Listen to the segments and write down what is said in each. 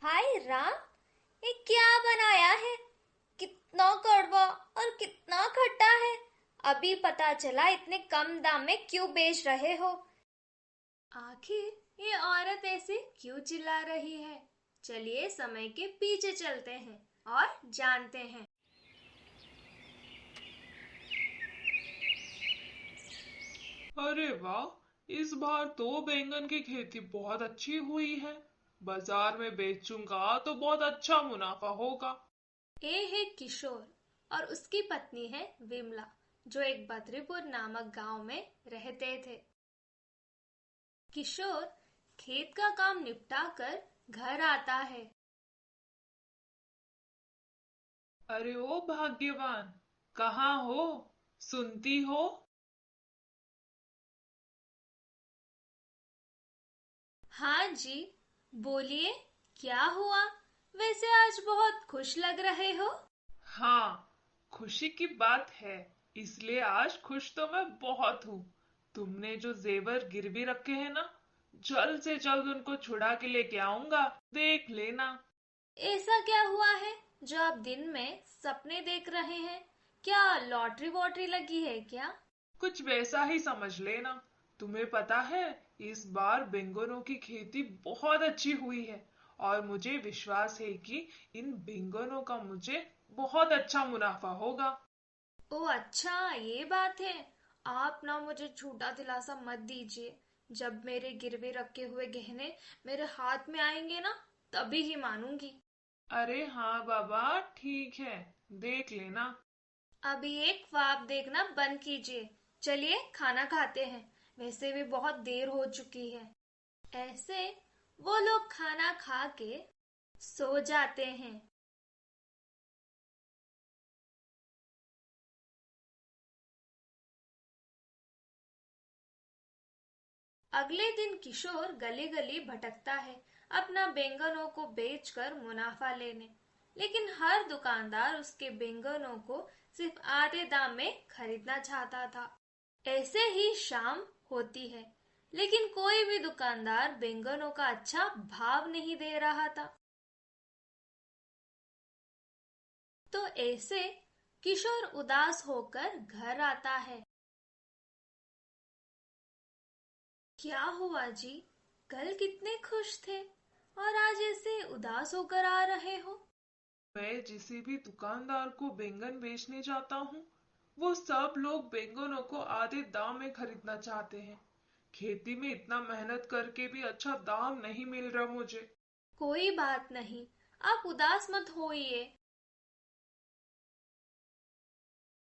हाय राम, ये क्या बनाया है? कितना कड़वा और कितना खट्टा है। अभी पता चला इतने कम दाम में क्यों बेच रहे हो। आखिर ये औरत ऐसे क्यों चिल्ला रही है? चलिए समय के पीछे चलते हैं और जानते हैं। अरे वाह! इस बार तो बैंगन की खेती बहुत अच्छी हुई है। बाजार में बेचूंगा तो बहुत अच्छा मुनाफा होगा। ये है किशोर और उसकी पत्नी है विमला, जो एक बद्रीपुर नामक गांव में रहते थे। किशोर खेत का काम निपटा कर घर आता है। अरे ओ भाग्यवान, कहाँ हो? सुनती हो? हाँ जी, बोलिए, क्या हुआ? वैसे आज बहुत खुश लग रहे हो। हाँ, खुशी की बात है। इसलिए आज खुश तो मैं बहुत हूँ। तुमने जो जेवर गिरवी रखे हैं ना, जल्द से जल्द उनको छुड़ा के लेके आऊंगा। देख लेना। ऐसा क्या हुआ है जो आप दिन में सपने देख रहे हैं? क्या लॉटरी वॉटरी लगी है क्या? कुछ वैसा ही समझ लेना। तुम्हें पता है, इस बार बैंगनों की खेती बहुत अच्छी हुई है और मुझे विश्वास है कि इन बैंगनों का मुझे बहुत अच्छा मुनाफा होगा। ओ अच्छा, ये बात है। आप ना मुझे झूठा दिलासा मत दीजिए। जब मेरे गिरवे रखे हुए गहने मेरे हाथ में आएंगे ना, तभी ही मानूंगी। अरे हाँ बाबा, ठीक है, देख लेना। अभी एक ख्वाब देखना बंद कीजिए। चलिए खाना खाते हैं। वैसे भी बहुत देर हो चुकी है। ऐसे वो लोग खाना खा के सो जाते हैं। अगले दिन किशोर गली गली भटकता है, अपना बैंगनों को बेचकर मुनाफा लेने। लेकिन हर दुकानदार उसके बैंगनों को सिर्फ आधे दाम में खरीदना चाहता था। ऐसे ही शाम होती है, लेकिन कोई भी दुकानदार बैंगनों का अच्छा भाव नहीं दे रहा था। तो ऐसे किशोर उदास होकर घर आता है। क्या हुआ जी? कल कितने खुश थे और आज ऐसे उदास होकर आ रहे हो? मैं जिसे भी दुकानदार को बैंगन बेचने जाता हूँ, वो सब लोग बैंगनों को आधे दाम में खरीदना चाहते हैं। खेती में इतना मेहनत करके भी अच्छा दाम नहीं मिल रहा मुझे। कोई बात नहीं, आप उदास मत होइए।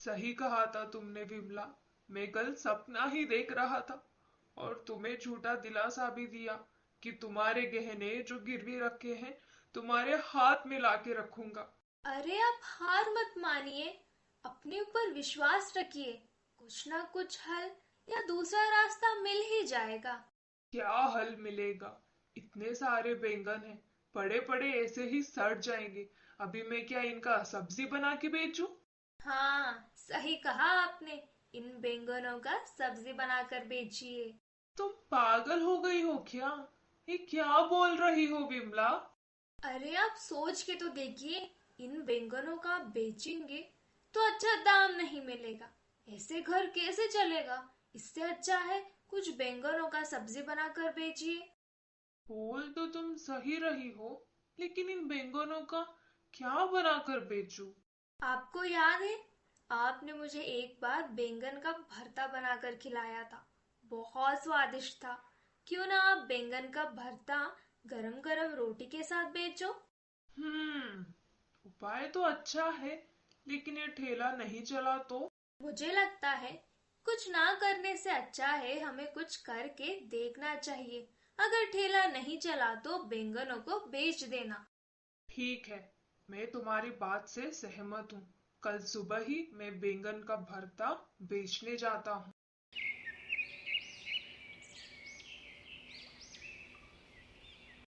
सही कहा था तुमने विमला। मैं कल सपना ही देख रहा था और तुम्हें झूठा दिलासा भी दिया कि तुम्हारे गहने जो गिरवी रखे हैं, तुम्हारे हाथ में लाके रखूंगा। अरे आप हार मत मानिए, अपने ऊपर विश्वास रखिए। कुछ ना कुछ हल या दूसरा रास्ता मिल ही जाएगा। क्या हल मिलेगा? इतने सारे बैंगन हैं, पड़े पड़े ऐसे ही सड़ जाएंगे। अभी मैं क्या इनका सब्जी बना के बेचूं? हाँ, सही कहा आपने। इन बैंगनों का सब्जी बनाकर बेचिए। तुम पागल हो गई हो क्या? ये क्या बोल रही हो विमला? अरे आप सोच के तो देखिए, इन बैंगनों का आप बेचेंगे तो अच्छा दाम नहीं मिलेगा। ऐसे घर कैसे चलेगा? इससे अच्छा है कुछ बैंगनों का सब्जी बनाकर बेचिए। बोल तो तुम सही रही हो, लेकिन इन बैंगनों का क्या बनाकर बेचूं? आपको याद है, आपने मुझे एक बार बैंगन का भरता बनाकर खिलाया था। बहुत स्वादिष्ट था। क्यों ना आप बैंगन का भरता गरम गरम रोटी के साथ बेचो। हम्म, उपाय तो अच्छा है, लेकिन ये ठेला नहीं चला तो? मुझे लगता है कुछ ना करने से अच्छा है हमें कुछ करके देखना चाहिए। अगर ठेला नहीं चला तो बैंगनों को बेच देना। ठीक है, मैं तुम्हारी बात से सहमत हूँ। कल सुबह ही मैं बैंगन का भरता बेचने जाता हूँ।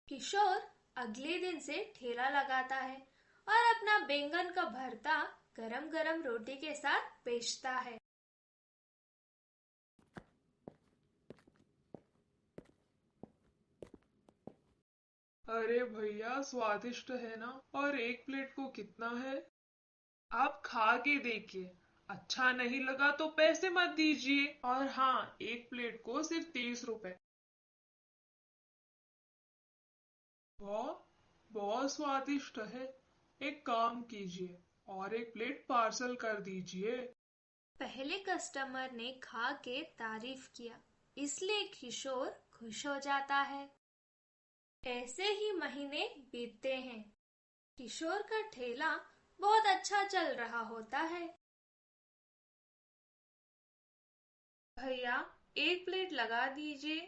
किशोर अगले दिन से ठेला लगाता है और अपना बैंगन का भरता गरम गरम रोटी के साथ बेचता है। अरे भैया, स्वादिष्ट है ना? और एक प्लेट को कितना है? आप खा के देखिए, अच्छा नहीं लगा तो पैसे मत दीजिए। और हाँ, एक प्लेट को सिर्फ 30 रुपए। बहुत बहुत स्वादिष्ट है। एक काम कीजिए, और एक प्लेट पार्सल कर दीजिए। पहले कस्टमर ने खा के तारीफ किया, इसलिए किशोर खुश हो जाता है। ऐसे ही महीने बीतते हैं। किशोर का ठेला बहुत अच्छा चल रहा होता है। भैया, एक प्लेट लगा दीजिए।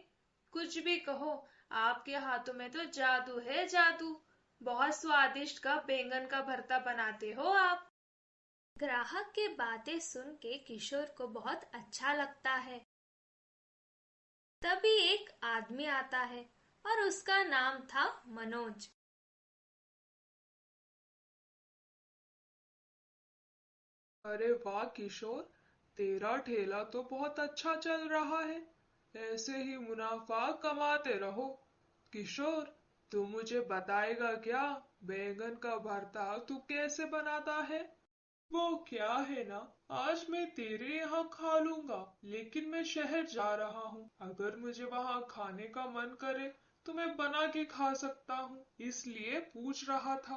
कुछ भी कहो, आपके हाथों में तो जादू है, जादू। बहुत स्वादिष्ट का बैंगन का भरता बनाते हो आप। ग्राहक के बातें सुन के किशोर को बहुत अच्छा लगता है। तभी एक आदमी आता है और उसका नाम था मनोज। अरे वाह किशोर, तेरा ठेला तो बहुत अच्छा चल रहा है। ऐसे ही मुनाफा कमाते रहो। किशोर, तू मुझे बताएगा क्या, बैंगन का भरता तू कैसे बनाता है? वो क्या है ना, आज मैं तेरे यहाँ खा लूंगा, लेकिन मैं शहर जा रहा हूँ। अगर मुझे वहाँ खाने का मन करे तो मैं बना के खा सकता हूँ, इसलिए पूछ रहा था।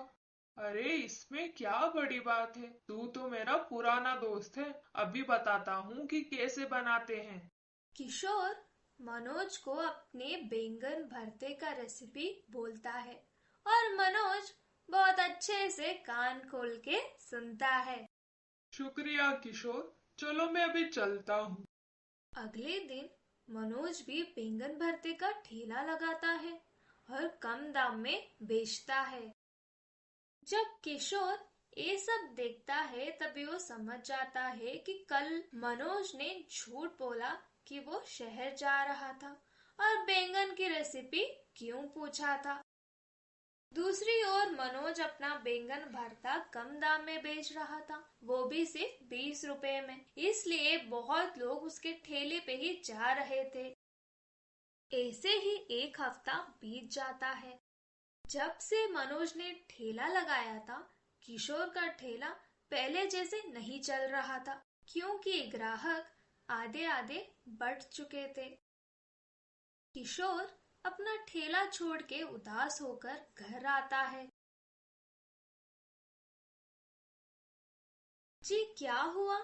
अरे इसमें क्या बड़ी बात है, तू तो मेरा पुराना दोस्त है। अभी बताता हूँ कि कैसे बनाते हैं। किशोर मनोज को अपने बैंगन भरते का रेसिपी बोलता है और मनोज बहुत अच्छे से कान खोल के सुनता है। शुक्रिया किशोर, चलो मैं अभी चलता हूँ। अगले दिन मनोज भी बैंगन भरते का ठेला लगाता है और कम दाम में बेचता है। जब किशोर ये सब देखता है तभी वो समझ जाता है कि कल मनोज ने झूठ बोला कि वो शहर जा रहा था और बैंगन की रेसिपी क्यों पूछा था। दूसरी ओर मनोज अपना बैंगन भरता कम दाम में बेच रहा था, वो भी सिर्फ 20 रुपए में। इसलिए बहुत लोग उसके ठेले पे ही जा रहे थे। ऐसे ही एक हफ्ता बीत जाता है। जब से मनोज ने ठेला लगाया था, किशोर का ठेला पहले जैसे नहीं चल रहा था, क्योंकि ग्राहक आधे आधे बढ़ चुके थे। किशोर अपना ठेला छोड़ के उदास होकर घर आता है। जी क्या हुआ?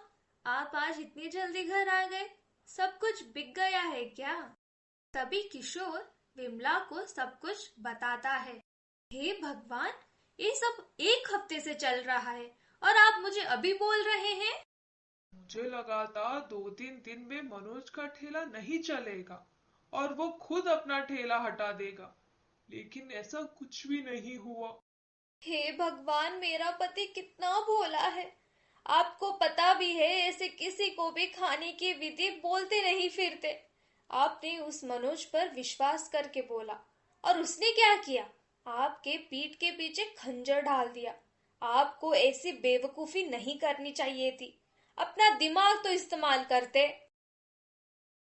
आप आज इतनी जल्दी घर आ गए? सब कुछ बिक गया है क्या? तभी किशोर विमला को सब कुछ बताता है। हे भगवान, ये सब एक हफ्ते से चल रहा है और आप मुझे अभी बोल रहे हैं? मुझे लगा था 2-3 दिन में मनोज का ठेला नहीं चलेगा और वो खुद अपना ठेला हटा देगा, लेकिन ऐसा कुछ भी नहीं हुआ। हे भगवान, मेरा पति कितना भोला है। आपको पता भी है ऐसे किसी को भी खाने की विधि बोलते नहीं फिरते। आपने उस मनोज पर विश्वास करके बोला और उसने क्या किया? आपके पीठ के पीछे खंजर डाल दिया। आपको ऐसी बेवकूफी नहीं करनी चाहिए थी। अपना दिमाग तो इस्तेमाल करते।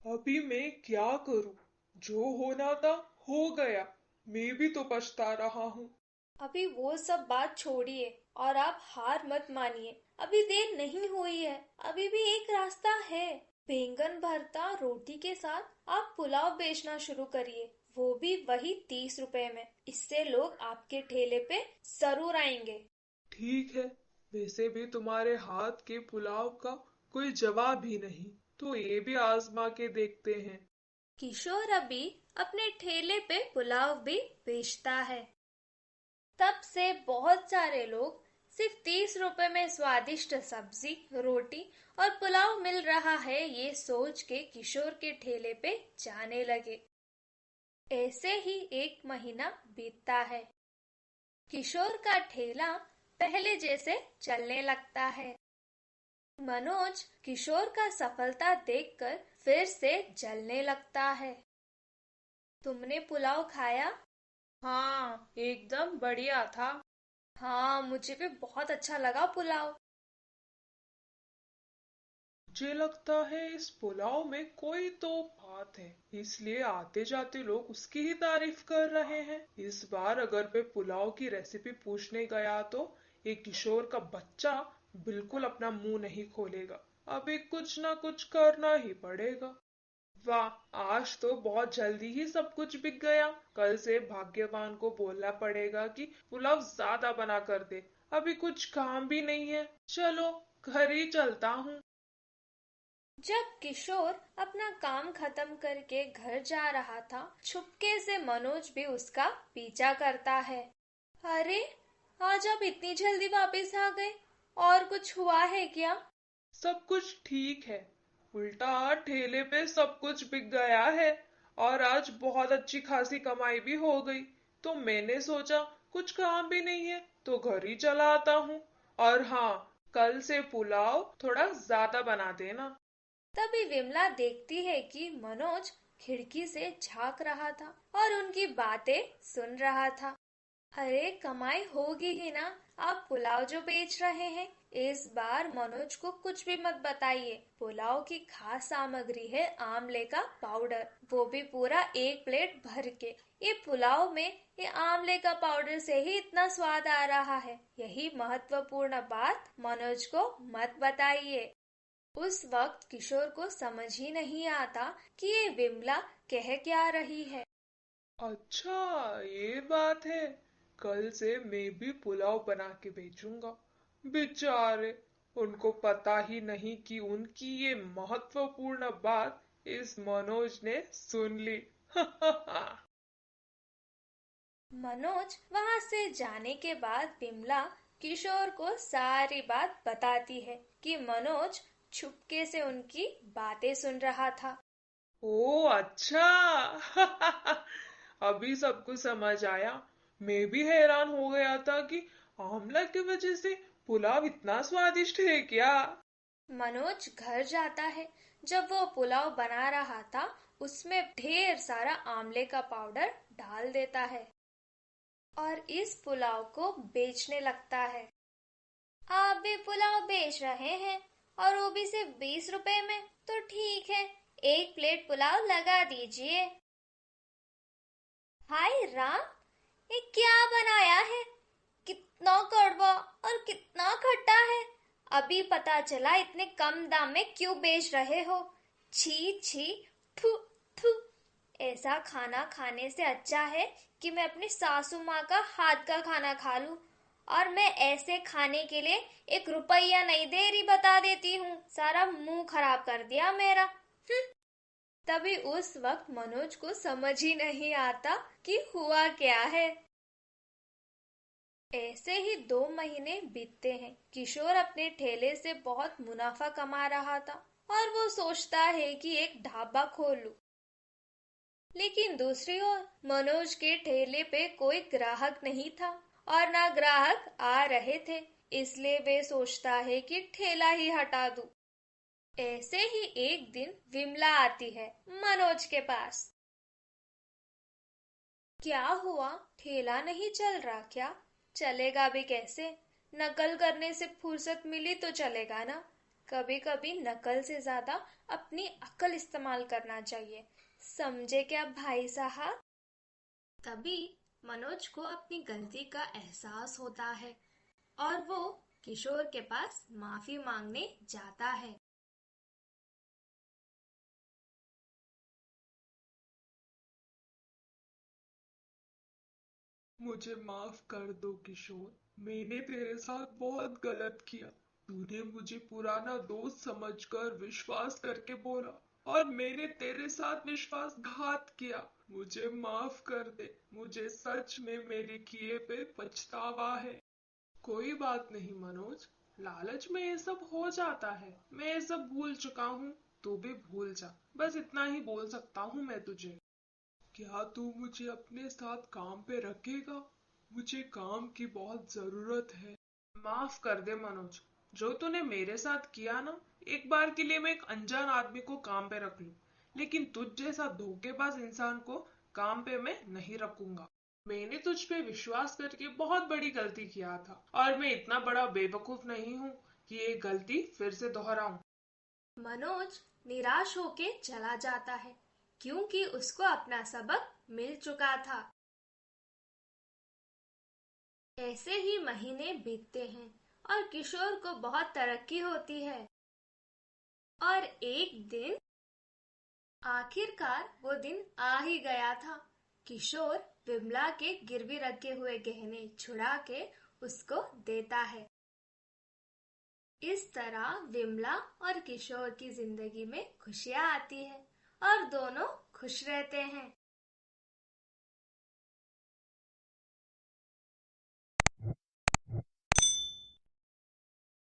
अभी मैं क्या करूं? जो होना था हो गया। मैं भी तो पछता रहा हूँ। अभी वो सब बात छोड़िए और आप हार मत मानिए। अभी देर नहीं हुई है, अभी भी एक रास्ता है। बैंगन भरता रोटी के साथ आप पुलाव बेचना शुरू करिए, वो भी वही 30 रुपए में। इससे लोग आपके ठेले पे जरूर आएंगे। ठीक है, वैसे भी तुम्हारे हाथ के पुलाव का कोई जवाब ही नहीं, तो ये भी आजमा के देखते हैं। किशोर अभी अपने ठेले पे पुलाव भी बेचता है। तब से बहुत सारे लोग सिर्फ 30 रुपए में स्वादिष्ट सब्जी, रोटी और पुलाव मिल रहा है, ये सोच के किशोर के ठेले पे जाने लगे। ऐसे ही एक महीना बीतता है। किशोर का ठेला पहले जैसे चलने लगता है। मनोज किशोर का सफलता देखकर फिर से जलने लगता है। तुमने पुलाव खाया? हाँ, एकदम बढ़िया था। हाँ, मुझे भी बहुत अच्छा लगा पुलाव। मुझे लगता है इस पुलाव में कोई तो बात है, इसलिए आते जाते लोग उसकी ही तारीफ कर रहे हैं। इस बार अगर मैं पुलाव की रेसिपी पूछने गया तो ये किशोर का बच्चा बिल्कुल अपना मुंह नहीं खोलेगा। अभी कुछ ना कुछ करना ही पड़ेगा। वाह, आज तो बहुत जल्दी ही सब कुछ बिक गया। कल से भाग्यवान को बोलना पड़ेगा कि पुलाव ज्यादा बना कर दे। अभी कुछ काम भी नहीं है, चलो घर ही चलता हूँ। जब किशोर अपना काम खत्म करके घर जा रहा था, छुपके से मनोज भी उसका पीछा करता है। अरे, आज आप इतनी जल्दी वापस आ गए। और कुछ हुआ है क्या? सब कुछ ठीक है, उल्टा ठेले पे सब कुछ बिक गया है और आज बहुत अच्छी खासी कमाई भी हो गई। तो मैंने सोचा कुछ काम भी नहीं है तो घर ही चला आता हूँ। और हाँ, कल से पुलाव थोड़ा ज्यादा बना देना। तभी विमला देखती है कि मनोज खिड़की से झांक रहा था और उनकी बातें सुन रहा था। अरे, कमाई होगी ही ना। आप पुलाव जो बेच रहे हैं, इस बार मनोज को कुछ भी मत बताइए। पुलाव की खास सामग्री है आंवले का पाउडर, वो भी पूरा 1 प्लेट भर के। ये पुलाव में ये आंवले का पाउडर से ही इतना स्वाद आ रहा है। यही महत्वपूर्ण बात मनोज को मत बताइए। उस वक्त किशोर को समझ ही नहीं आता कि ये विमला कह क्या रही है। अच्छा, ये बात है। कल से मैं भी पुलाव बना के बेचूंगा। बेचारे, उनको पता ही नहीं कि उनकी ये महत्वपूर्ण बात इस मनोज ने सुन ली। मनोज वहां से जाने के बाद विमला किशोर को सारी बात बताती है कि मनोज छुपके से उनकी बातें सुन रहा था। ओ अच्छा। अभी सब कुछ समझ आया। मैं भी हैरान हो गया था कि आंवला की वजह से पुलाव इतना स्वादिष्ट है क्या। मनोज घर जाता है। जब वो पुलाव बना रहा था, उसमें ढेर सारा आंवले का पाउडर डाल देता है और इस पुलाव को बेचने लगता है। आप भी पुलाव बेच रहे हैं और वो भी सिर्फ 20 रुपए में? तो ठीक है, 1 प्लेट पुलाव लगा दीजिए। हाय राम, ये क्या बनाया है? कितना कड़वा और कितना खट्टा है। अभी पता चला इतने कम दाम में क्यों बेच रहे हो। छी छी, थू थू। ऐसा खाना खाने से अच्छा है कि मैं अपनी सासू माँ का हाथ का खाना खा लूं। और मैं ऐसे खाने के लिए 1 रुपया नहीं दे रही, बता देती हूँ। सारा मुंह खराब कर दिया मेरा। तभी उस वक्त मनोज को समझ ही नहीं आता कि हुआ क्या है। ऐसे ही 2 महीने बीतते हैं। किशोर अपने ठेले से बहुत मुनाफा कमा रहा था और वो सोचता है कि एक ढाबा खोलूं। लेकिन दूसरी ओर मनोज के ठेले पे कोई ग्राहक नहीं था और ना ग्राहक आ रहे थे। इसलिए वे सोचता है कि ठेला ही हटा दूं। ऐसे ही एक दिन विमला आती है मनोज के पास। क्या हुआ? ठेला नहीं चल रहा क्या? चलेगा भी कैसे? नकल करने से फुर्सत मिली तो चलेगा ना। कभी कभी नकल से ज्यादा अपनी अक्ल इस्तेमाल करना चाहिए। समझे क्या भाई साहब? तभी मनोज को अपनी गलती का एहसास होता है और वो किशोर के पास माफी मांगने जाता है। मुझे माफ कर दो किशोर, मैंने तेरे साथ बहुत गलत किया। तूने मुझे पुराना दोस्त समझकर विश्वास करके बोला और मैंने तेरे साथ विश्वासघात किया। मुझे माफ कर दे, मुझे सच में मेरे किए पे पछतावा है। कोई बात नहीं मनोज, लालच में ये सब हो जाता है। मैं ये सब भूल चुका हूँ, तू भी भूल जा। बस इतना ही बोल सकता हूँ मैं तुझे। क्या तू मुझे अपने साथ काम पे रखेगा? मुझे काम की बहुत जरूरत है। माफ कर दे मनोज, जो तूने मेरे साथ किया ना, एक बार के लिए मैं एक अनजान आदमी को काम पे रख लूं, लेकिन तुझ जैसा धोखेबाज इंसान को काम पे मैं नहीं रखूंगा। मैंने तुझ पे विश्वास करके बहुत बड़ी गलती किया था और मैं इतना बड़ा बेवकूफ नहीं हूँ कि ये गलती फिर से दोहराऊं। मनोज निराश होके चला जाता है क्योंकि उसको अपना सबक मिल चुका था। ऐसे ही महीने बीतते हैं और किशोर को बहुत तरक्की होती है। और एक दिन आखिरकार वो दिन आ ही गया था। किशोर विमला के गिरवी रखे हुए गहने छुड़ा के उसको देता है। इस तरह विमला और किशोर की जिंदगी में खुशियां आती है और दोनों खुश रहते हैं।